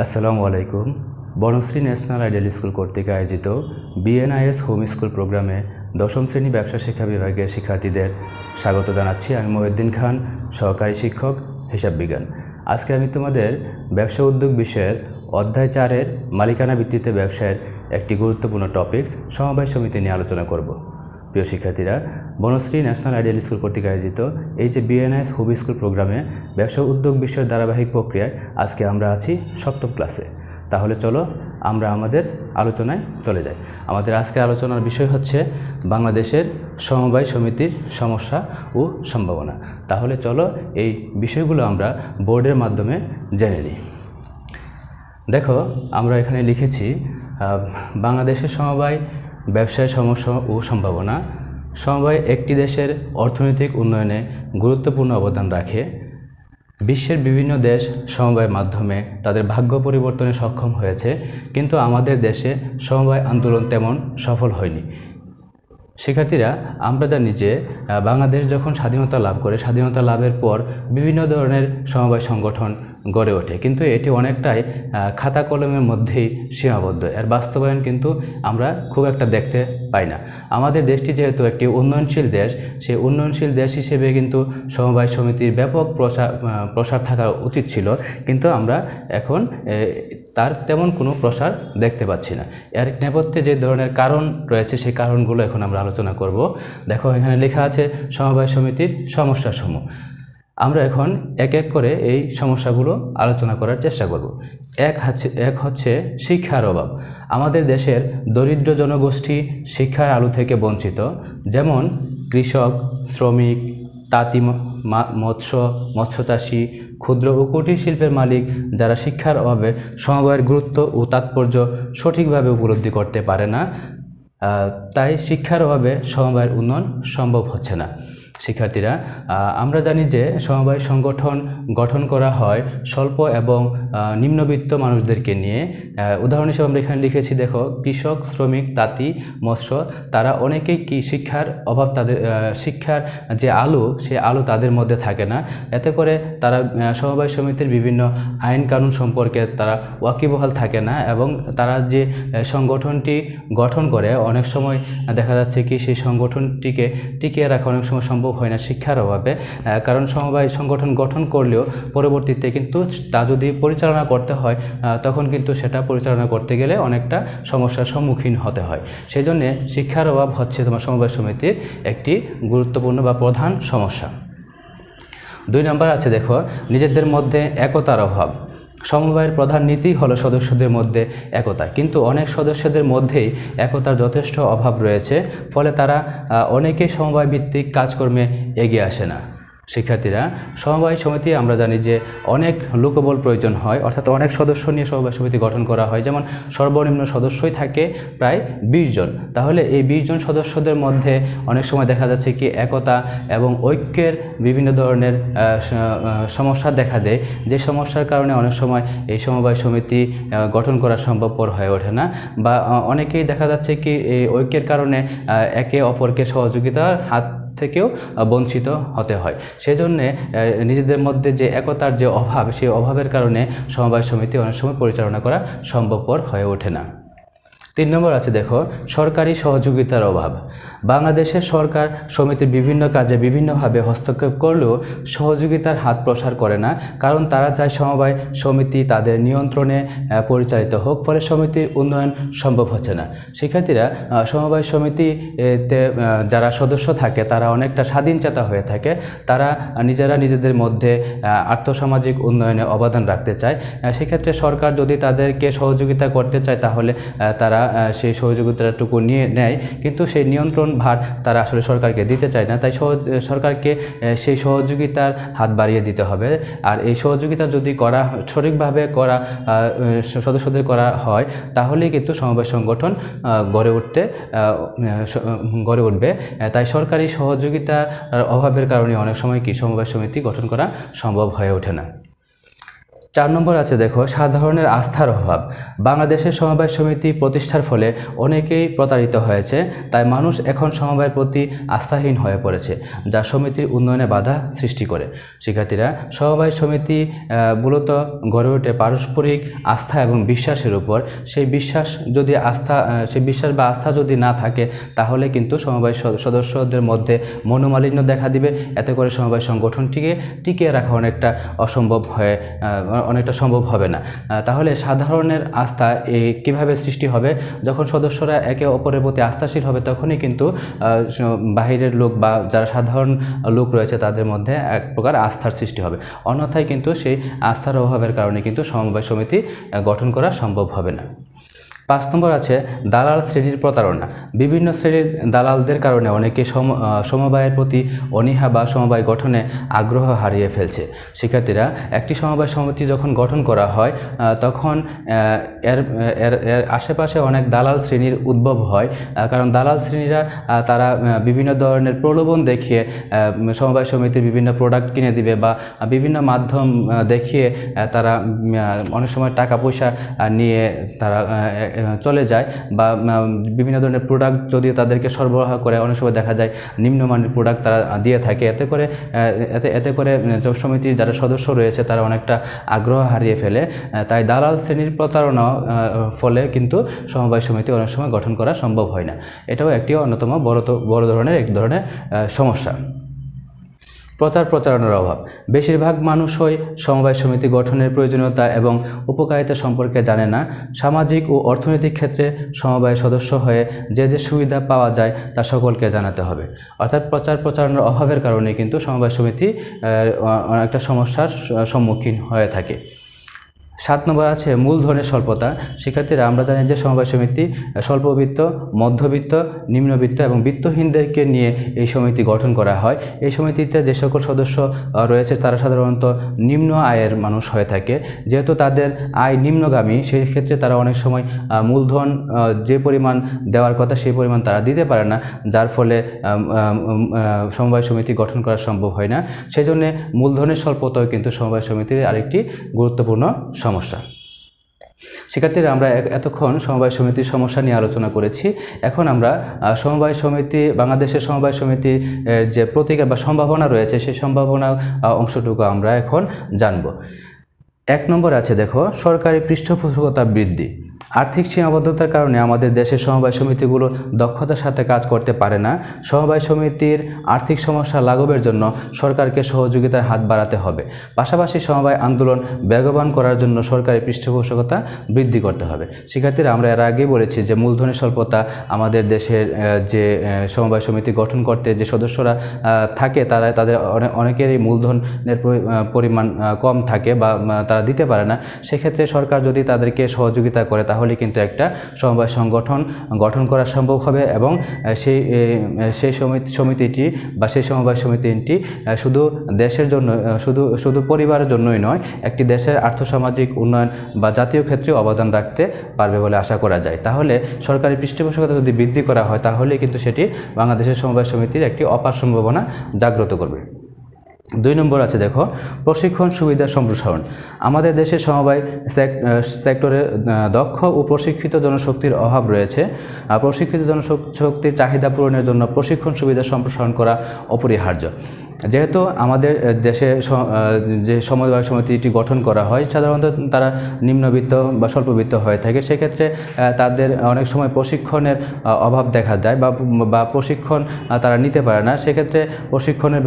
আসসালামু আলাইকুম। Banasree national ideal school কর্তৃক আয়োজিত বিএনআইএস হোম স্কুল প্রোগ্রামে দশম শ্রেণী ব্যবসা শিক্ষা বিভাগের শিক্ষার্থীদের স্বাগত জানাচ্ছি। আমি মহিউদ্দিন খান, সহকারী শিক্ষক, হিসাব বিজ্ঞান। আজকে আমি তোমাদের ব্যবসা উদ্যোগ বিষয়ের অধ্যায় 4-এর মালিকানা ভিত্তিতে ব্যবসায়ের একটি গুরুত্বপূর্ণ টপিক সমবায় সমিতি নিয়ে আলোচনা করব। প্রিয় শিক্ষার্থীরা, বনশ্রী ন্যাশনাল আইডিয়াল স্কুল কর্তৃক আয়োজিত এই যে বিএনআইএস হোম স্কুল প্রোগ্রামে ব্যবসা উদ্যোগ বিষয়ের ধারাবাহিক প্রক্রিয়ায় আজকে আমরা আছি 7ম ক্লাসে। তাহলে চলো আমরা আমাদের আলোচনায় চলে যাই। আমাদের আজকের আলোচনার বিষয় হচ্ছে বাংলাদেশের সমবায় সমিতির সমস্যা ও সম্ভাবনা। তাহলে চলো এই বিষয়গুলো আমরা বোর্ডের মাধ্যমে জেনে নিই। দেখো, আমরা এখানে লিখেছি বাংলাদেশের সমবায় ব্যবসায় সমস্যা ও সম্ভাবনা। সমবায় একটি দেশের অর্থনৈতিক উন্নয়নে গুরুত্বপূর্ণ অবদান রাখে। বিশ্বের বিভিন্ন দেশ সমবায়ের মাধ্যমে তাদের ভাগ্য পরিবর্তনে সক্ষম হয়েছে, কিন্তু আমাদের দেশে সমবায় আন্দোলন তেমন সফল হয়নি। শিক্ষার্থীরা, আমরা জানি যে বাংলাদেশ যখন স্বাধীনতা লাভ করে, স্বাধীনতা লাভের পর বিভিন্ন ধরনের সমবায় সংগঠন গড়ে ওঠে, কিন্তু এটি অনেকটাই খাতা কলমের মধ্যেই সীমাবদ্ধ। এর বাস্তবায়ন কিন্তু আমরা খুব একটা দেখতে পাই না। আমাদের দেশটি যেহেতু একটি উন্নয়নশীল দেশ, সেই উন্নয়নশীল দেশ হিসেবে কিন্তু সমবায় সমিতির ব্যাপক প্রসার থাকা উচিত ছিল, কিন্তু আমরা এখন তার তেমন কোনো প্রসার দেখতে পাচ্ছি না। এর নেপথ্যে যে ধরনের কারণ রয়েছে, সেই কারণগুলো এখন আমরা আলোচনা করব। দেখো, এখানে লেখা আছে সমবায় সমিতির সমস্যাসমূহ। আমরা এখন এক এক করে এই সমস্যাগুলো আলোচনা করার চেষ্টা করব। এক হচ্ছে শিক্ষার অভাব। আমাদের দেশের দরিদ্র জনগোষ্ঠী শিক্ষার আলো থেকে বঞ্চিত। যেমন কৃষক, শ্রমিক, তাঁতি, মৎস্যচাষী, ক্ষুদ্র ও কুটির শিল্পের মালিক, যারা শিক্ষার অভাবে সমবায়ের গুরুত্ব ও তাৎপর্য সঠিকভাবে উপলব্ধি করতে পারে না, তাই শিক্ষার অভাবে সমবায়ের উন্নয়ন সম্ভব হচ্ছে না। শিক্ষার্থীরা, আমরা জানি যে সমবায় সংগঠন গঠন করা হয় স্বল্প এবং নিম্নবিত্ত মানুষদেরকে নিয়ে। উদাহরণ হিসেবে আমরা এখানে লিখেছি, দেখো, কৃষক, শ্রমিক, তাঁতি, মৎস্য, তারা অনেকেই কি শিক্ষার অভাব, তাদের শিক্ষার যে আলো, সেই আলো তাদের মধ্যে থাকে না। এতে করে তারা সমবায় সমিতির বিভিন্ন আইন কানুন সম্পর্কে তারা ওয়াকিবহাল থাকে না, এবং তারা যে সংগঠনটি গঠন করে অনেক সময় দেখা যাচ্ছে কি সেই সংগঠনটিকে টিকিয়ে রাখা অনেক সময় সম্ভব হয় না শিক্ষার অভাবে। কারণ সমবায় সংগঠন গঠন করলেও পরবর্তীতে কিন্তু তা যদি পরিচালনা করতে হয়, তখন কিন্তু সেটা পরিচালনা করতে গেলে অনেকটা সমস্যার সম্মুখীন হতে হয়। সেই জন্যে শিক্ষার অভাব হচ্ছে তোমার সমবায় সমিতির একটি গুরুত্বপূর্ণ বা প্রধান সমস্যা। 2 নম্বর আছে, দেখো, নিজেদের মধ্যে একতার অভাব। সমবায়ের প্রধান নীতি হলো সদস্যদের মধ্যে একতা, কিন্তু অনেক সদস্যদের মধ্যেই একতার যথেষ্ট অভাব রয়েছে, ফলে তারা অনেকেই সমবায় ভিত্তিক কাজকর্মে এগিয়ে আসে না। শিক্ষার্থীরা, সমবায় সমিতি আমরা জানি যে অনেক লোকবল প্রয়োজন হয়, অর্থাৎ অনেক সদস্য নিয়ে সমবায় সমিতি গঠন করা হয়। যেমন সর্বনিম্ন সদস্যই থাকে প্রায় 20 জন। তাহলে এই 20 জন সদস্যদের মধ্যে অনেক সময় দেখা যাচ্ছে কি একতা এবং ঐক্যের বিভিন্ন ধরনের সমস্যা দেখা দেয়, যে সমস্যার কারণে অনেক সময় এই সমবায় সমিতি গঠন করা সম্ভবপর হয়ে ওঠে না, বা অনেকেই দেখা যাচ্ছে কি এই ঐক্যের কারণে একে অপরকে সহযোগিতার হাত থেকেও বঞ্চিত হতে হয়। সেজন্যে নিজেদের মধ্যে যে একতার যে অভাব, সেই অভাবের কারণে সমবায় সমিতি অনেক সময় পরিচালনা করা সম্ভবপর হয়ে ওঠে না। 3 নম্বর আছে, দেখো, সরকারি সহযোগিতার অভাব। বাংলাদেশের সরকার সমিতির বিভিন্ন কাজে বিভিন্নভাবে হস্তক্ষেপ করলেও সহযোগিতার হাত প্রসার করে না, কারণ তারা চায় সমবায় সমিতি তাদের নিয়ন্ত্রণে পরিচালিত হোক, ফলে সমিতির উন্নয়ন সম্ভব হচ্ছে না। শিক্ষার্থীরা, সমবায় সমিতিতে যারা সদস্য থাকে তারা অনেকটা স্বাধীনচেতা হয়ে থাকে। তারা নিজেরা নিজেদের মধ্যে আর্থসামাজিক উন্নয়নে অবদান রাখতে চায়। সেক্ষেত্রে সরকার যদি তাদেরকে সহযোগিতা করতে চায়, তাহলে তারা সেই সহযোগিতাটুকু নিয়ে নেয়, কিন্তু সেই নিয়ন্ত্রণ ভার তারা আসলে সরকারকে দিতে চায় না। তাই সরকারকে সেই সহযোগিতার হাত বাড়িয়ে দিতে হবে। আর এই সহযোগিতা যদি সঠিকভাবে সদস্যদের করা হয়, তাহলেই কিন্তু সমবায় সংগঠন গড়ে উঠবে। তাই সরকারি সহযোগিতার অভাবের কারণে অনেক সময় কি সমবায় সমিতি গঠন করা সম্ভব হয়ে ওঠে না। 4 নম্বর আছে দেখো সাধারণের আস্থার অভাব। বাংলাদেশের সমবায় সমিতি প্রতিষ্ঠার ফলে অনেকেই প্রতারিত হয়েছে, তাই মানুষ এখন সমবায়ের প্রতি আস্থাহীন হয়ে পড়েছে, যা সমিতির উন্নয়নে বাধা সৃষ্টি করে। শিক্ষার্থীরা, সমবায় সমিতি মূলত গড়ে ওঠে পারস্পরিক আস্থা এবং বিশ্বাসের উপর। সেই বিশ্বাস বা আস্থা যদি না থাকে তাহলে কিন্তু সমবায় সদস্যদের মধ্যে মনোমালিন্য দেখা দিবে। এতে করে সমবায় সংগঠনটিকে টিকিয়ে রাখা অনেকটা সম্ভব হবে না। তাহলে সাধারণের আস্থা কিভাবে সৃষ্টি হবে? যখন সদস্যরা একে অপরের প্রতি আস্থাশীল হবে তখনই কিন্তু বাহিরের লোক বা যারা সাধারণ লোক রয়েছে তাদের মধ্যে এক প্রকার আস্থার সৃষ্টি হবে। অন্যথায় কিন্তু সেই আস্থার অভাবের কারণে কিন্তু সমবায় সমিতি গঠন করা সম্ভব হবে না। 5 নম্বর আছে দালাল শ্রেণীর প্রতারণা। বিভিন্ন শ্রেণীর দালালদের কারণে অনেকে সমবায়ের প্রতি অনীহা বা সমবায় গঠনে আগ্রহ হারিয়ে ফেলছে। শিক্ষার্থীরা, একটি সমবায় সমিতি যখন গঠন করা হয় তখন এর আশেপাশে অনেক দালাল শ্রেণীর উদ্ভব হয়, কারণ দালাল শ্রেণীরা তারা বিভিন্ন ধরনের প্রলোভন দেখিয়ে সমবায় সমিতির বিভিন্ন প্রোডাক্ট কিনে দিবে বা বিভিন্ন মাধ্যম দেখিয়ে তারা অনেক সময় টাকা পয়সা নিয়ে তারা চলে যায়, বা বিভিন্ন ধরনের প্রোডাক্ট যদিও তাদেরকে সরবরাহ করে অনেক সময় দেখা যায় নিম্নমানের প্রোডাক্ট তারা দিয়ে থাকে। এতে করে সমিতির যারা সদস্য রয়েছে তারা অনেকটা আগ্রহ হারিয়ে ফেলে। তাই দালাল শ্রেণীর প্রতারণা ফলে কিন্তু সমবায় সমিতি অনেক সময় গঠন করা সম্ভব হয় না। এটাও একটি অন্যতম বড় ধরনের সমস্যা। প্রচারণার অভাব। বেশিরভাগ মানুষই সমবায় সমিতি গঠনের প্রয়োজনীয়তা এবং উপকারিতা সম্পর্কে জানে না। সামাজিক ও অর্থনৈতিক ক্ষেত্রে সমবায়ের সদস্য হয়ে যে সুবিধা পাওয়া যায় তা সকলকে জানাতে হবে। অর্থাৎ প্রচারণার অভাবের কারণে কিন্তু সমবায় সমিতি অনেকটা সমস্যার সম্মুখীন হয়ে থাকে। 7 নম্বর আছে মূলধনের স্বল্পতা। শিক্ষার্থীরা, আমরা জানি যে সমবায় সমিতি স্বল্পবিত্ত, মধ্যবিত্ত, নিম্নবিত্ত এবং বিত্তহীনদেরকে নিয়ে এই সমিতি গঠন করা হয়। এই সমিতিতে যে সকল সদস্য রয়েছে তারা সাধারণত নিম্ন আয়ের মানুষ হয়ে থাকে। যেহেতু তাদের আয় নিম্নগামী, সেই ক্ষেত্রে তারা অনেক সময় মূলধন যে পরিমাণ দেওয়ার কথা সেই পরিমাণ তারা দিতে পারে না, যার ফলে সমবায় সমিতি গঠন করা সম্ভব হয় না। সেই জন্যে মূলধনের স্বল্পতাও কিন্তু সমবায় সমিতির আরেকটি গুরুত্বপূর্ণ সমস্যা। শিক্ষার্থীরা, আমরা এতক্ষণ সমবায় সমিতির সমস্যা নিয়ে আলোচনা করেছি। এখন আমরা বাংলাদেশের সমবায় সমিতির যে প্রতিকার বা সম্ভাবনা রয়েছে সেই সম্ভাবনা অংশটুকু আমরা এখন জানব। 1 নম্বর আছে দেখো সরকারি পৃষ্ঠপোষকতা বৃদ্ধি। আর্থিক সীমাবদ্ধতার কারণে আমাদের দেশের সমবায় সমিতিগুলো দক্ষতার সাথে কাজ করতে পারে না। সমবায় সমিতির আর্থিক সমস্যা লাঘবের জন্য সরকারকে সহযোগিতার হাত বাড়াতে হবে। পাশাপাশি সমবায় আন্দোলন বেগবান করার জন্য সরকারি পৃষ্ঠপোষকতা বৃদ্ধি করতে হবে। শিক্ষার্থীরা, আমরা এর আগেই বলেছি যে মূলধনের স্বল্পতা আমাদের দেশের যে সমবায় সমিতি গঠন করতে যে সদস্যরা থাকে তাদের অনেকেরই মূলধনের পরিমাণ কম থাকে বা তারা দিতে পারে না। সেক্ষেত্রে সরকার যদি তাদেরকে সহযোগিতা করে তাহলে কিন্তু একটা সমবায় সংগঠন গঠন করা সম্ভব হবে এবং সেই সমিতিটি বা সেই সমবায় সমিতিটি শুধু দেশের জন্য শুধু পরিবারের জন্যই নয়, একটি দেশের আর্থসামাজিক উন্নয়ন বা জাতীয় ক্ষেত্রে অবদান রাখতে পারবে বলে আশা করা যায়। তাহলে সরকারি পৃষ্ঠপোষকতা যদি বৃদ্ধি করা হয় তাহলে কিন্তু সেটি বাংলাদেশের সমবায় সমিতির একটি অপার সম্ভাবনা জাগ্রত করবে। 2 নম্বর আছে দেখো প্রশিক্ষণ সুবিধা সম্প্রসারণ। আমাদের দেশে সমবায় সেক্টরে দক্ষ ও প্রশিক্ষিত জনশক্তির অভাব রয়েছে। প্রশিক্ষিত জনশক্তির চাহিদা পূরণের জন্য প্রশিক্ষণ সুবিধা সম্প্রসারণ করা অপরিহার্য। যেহেতু আমাদের দেশে যে সমবায় সমিতিটি গঠন করা হয় সাধারণত তারা নিম্নবিত্ত বা স্বল্পবিত্ত হয়ে থাকে, সেক্ষেত্রে তাদের অনেক সময় প্রশিক্ষণের অভাব দেখা যায় বা প্রশিক্ষণ তারা নিতে পারে না। সেক্ষেত্রে প্রশিক্ষণের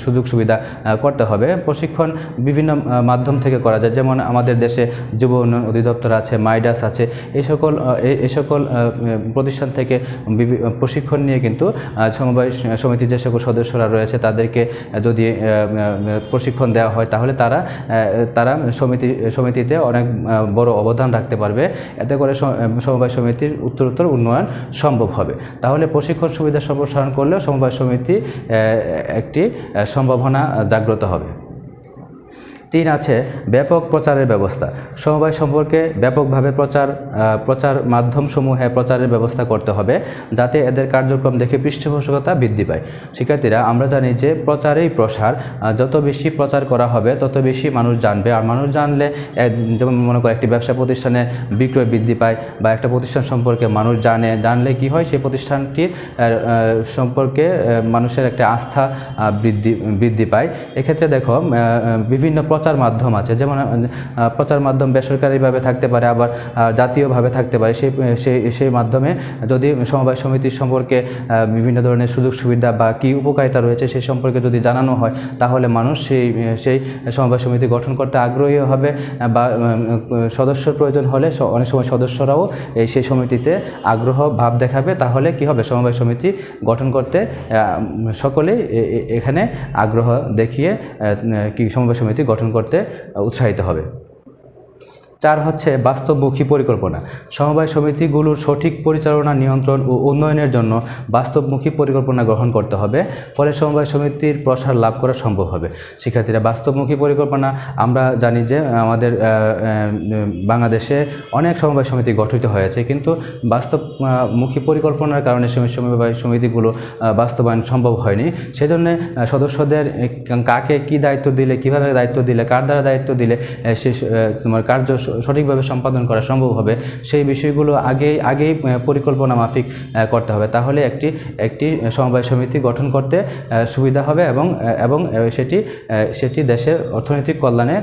সুযোগ সুবিধা করতে হবে। প্রশিক্ষণ বিভিন্ন মাধ্যম থেকে করা যায়, যেমন আমাদের দেশে যুব উন্নয়ন অধিদপ্তর আছে, মাইডাস আছে, এই সকল প্রতিষ্ঠান থেকে প্রশিক্ষণ নিয়ে কিন্তু সমবায় সমিতির যে সকল সদস্যরা রয়েছে তাদেরকে যদি প্রশিক্ষণ দেওয়া হয় তাহলে তারা সমিতিতে অনেক বড় অবদান রাখতে পারবে। এতে করে সমবায় সমিতির উত্তরোত্তর উন্নয়ন সম্ভব হবে। তাহলে প্রশিক্ষণ সুবিধা সম্প্রসারণ করলেও সমবায় সমিতি একটি সম্ভাবনা জাগ্রত হবে। 3 আছে ব্যাপক প্রচারের ব্যবস্থা। সমবায় সম্পর্কে ব্যাপকভাবে প্রচার মাধ্যমসমূহে প্রচারের ব্যবস্থা করতে হবে যাতে এদের কার্যক্রম দেখে পৃষ্ঠপোষকতা বৃদ্ধি পায়। শিক্ষার্থীরা, আমরা জানি যে প্রচারেই প্রসার, যত বেশি প্রচার করা হবে তত বেশি মানুষ জানবে, আর মানুষ জানলে যেমন মনে করো একটি ব্যবসা প্রতিষ্ঠানে বিক্রয় বৃদ্ধি পায় বা একটা প্রতিষ্ঠান সম্পর্কে মানুষ জানলে কি হয়, সেই প্রতিষ্ঠানটির সম্পর্কে মানুষের একটা আস্থা বৃদ্ধি পায়। এক্ষেত্রে দেখো বিভিন্ন প্রচার মাধ্যম আছে, যেমন প্রচার মাধ্যম বেসরকারিভাবে থাকতে পারে, আবার জাতীয়ভাবে থাকতে পারে। সেই মাধ্যমে যদি সমবায় সমিতির সম্পর্কে বিভিন্ন ধরনের সুযোগ সুবিধা বা কী উপকারিতা রয়েছে সেই সম্পর্কে যদি জানানো হয় তাহলে মানুষ সেই সমবায় সমিতি গঠন করতে আগ্রহী হবে, বা সদস্যর প্রয়োজন হলে অনেক সময় সদস্যরাও সেই সমিতিতে আগ্রহ ভাব দেখাবে। তাহলে কি হবে, সমবায় সমিতি গঠন করতে সকলেই এখানে আগ্রহ দেখিয়ে সমবায় সমিতি গঠন করতে উৎসাহিত হবে। 4 হচ্ছে বাস্তবমুখী পরিকল্পনা। সমবায় সমিতিগুলোর সঠিক পরিচালনা, নিয়ন্ত্রণ ও উন্নয়নের জন্য বাস্তবমুখী পরিকল্পনা গ্রহণ করতে হবে, ফলে সমবায় সমিতির প্রসার লাভ করা সম্ভব হবে। শিক্ষার্থীরা, বাস্তবমুখী পরিকল্পনা, আমরা জানি যে আমাদের বাংলাদেশে অনেক সমবায় সমিতি গঠিত হয়েছে, কিন্তু বাস্তবমুখী পরিকল্পনার কারণে সমবায় সমিতিগুলো বাস্তবায়ন সম্ভব হয়নি। সেজন্য সদস্যদের কাকে কী দায়িত্ব দিলে, কীভাবে দায়িত্ব দিলে, কার দ্বারা দায়িত্ব দিলে তোমার কার্য সঠিকভাবে সম্পাদন করা সম্ভব হবে, সেই বিষয়গুলো আগেই পরিকল্পনা মাফিক করতে হবে। তাহলে একটি সমবায় সমিতি গঠন করতে সুবিধা হবে এবং সেটি দেশের অর্থনৈতিক কল্যাণে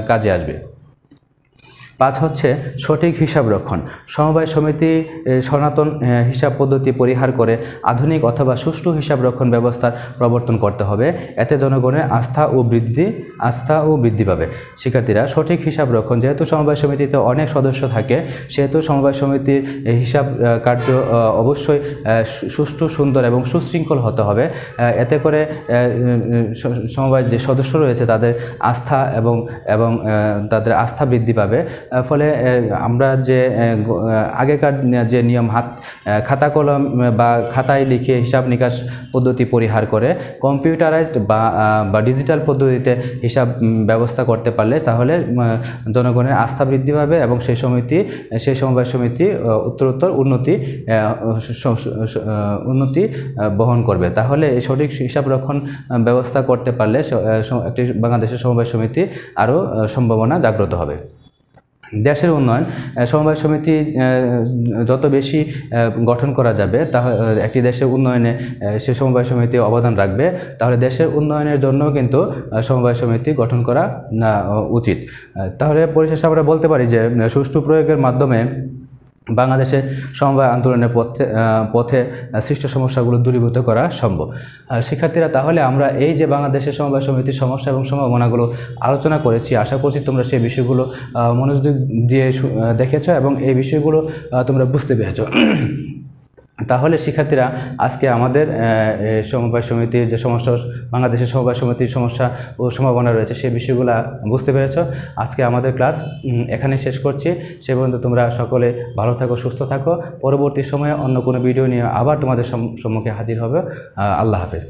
কাজে আসবে। 5 হচ্ছে সঠিক হিসাব রক্ষণ। সমবায় সমিতি সনাতন হিসাব পদ্ধতি পরিহার করে আধুনিক অথবা সুষ্ঠু হিসাব রক্ষণ ব্যবস্থার প্রবর্তন করতে হবে। এতে জনগণের আস্থা ও বৃদ্ধি পাবে। শিক্ষার্থীরা, সঠিক হিসাব রক্ষণ, যেহেতু সমবায় সমিতিতে অনেক সদস্য থাকে সেহেতু সমবায় সমিতির হিসাব কার্য অবশ্যই সুষ্ঠু, সুন্দর এবং সুশৃঙ্খল হতে হবে। এতে করে সমবায়ের যে সদস্য রয়েছে তাদের আস্থা এবং তাদের আস্থা বৃদ্ধি পাবে। ফলে আমরা যে আগেকার যে নিয়ম খাতা কলম বা খাতায় লিখে হিসাব নিকাশ পদ্ধতি পরিহার করে কম্পিউটারাইজড বা ডিজিটাল পদ্ধতিতে হিসাব ব্যবস্থা করতে পারলে তাহলে জনগণের আস্থা বৃদ্ধি পাবে এবং সেই সমবায় সমিতি উত্তরোত্তর উন্নতি বহন করবে। তাহলে এই সঠিক হিসাব রক্ষণ ব্যবস্থা করতে পারলে একটি বাংলাদেশের সমবায় সমিতি আরও সম্ভাবনা জাগ্রত হবে। দেশের উন্নয়ন, সমবায় সমিতি যত বেশি গঠন করা যাবে একটি দেশের উন্নয়নে সে সমবায় সমিতি অবদান রাখবে। তাহলে দেশের উন্নয়নের জন্য কিন্তু সমবায় সমিতি গঠন করা উচিত। তাহলে পরিশেষে আমরা বলতে পারি যে সুষ্ঠু প্রয়োগের মাধ্যমে বাংলাদেশের সমবায় আন্দোলনের পথে সৃষ্ট সমস্যাগুলো দূরীভূত করা সম্ভব। শিক্ষার্থীরা, তাহলে আমরা এই যে বাংলাদেশের সমবায় সমিতির সমস্যা এবং সম্ভাবনাগুলো আলোচনা করেছি, আশা করছি তোমরা সেই বিষয়গুলো মনোযোগ দিয়ে দেখেছো এবং এই বিষয়গুলো তোমরা বুঝতে পেরেছো। তাহলে শিক্ষার্থীরা, আজকে আমাদের সমবায় সমিতির যে সমস্যা, বাংলাদেশের সমবায় সমিতির সমস্যা ও সম্ভাবনা রয়েছে সেই বিষয়গুলো বুঝতে পেরেছো। আজকে আমাদের ক্লাস এখানে শেষ করছি। সে পর্যন্ত তোমরা সকলে ভালো থাকো, সুস্থ থাকো। পরবর্তী সময়ে অন্য কোনো ভিডিও নিয়ে আবার তোমাদের সম্মুখে হাজির হবে। আল্লাহ হাফেজ।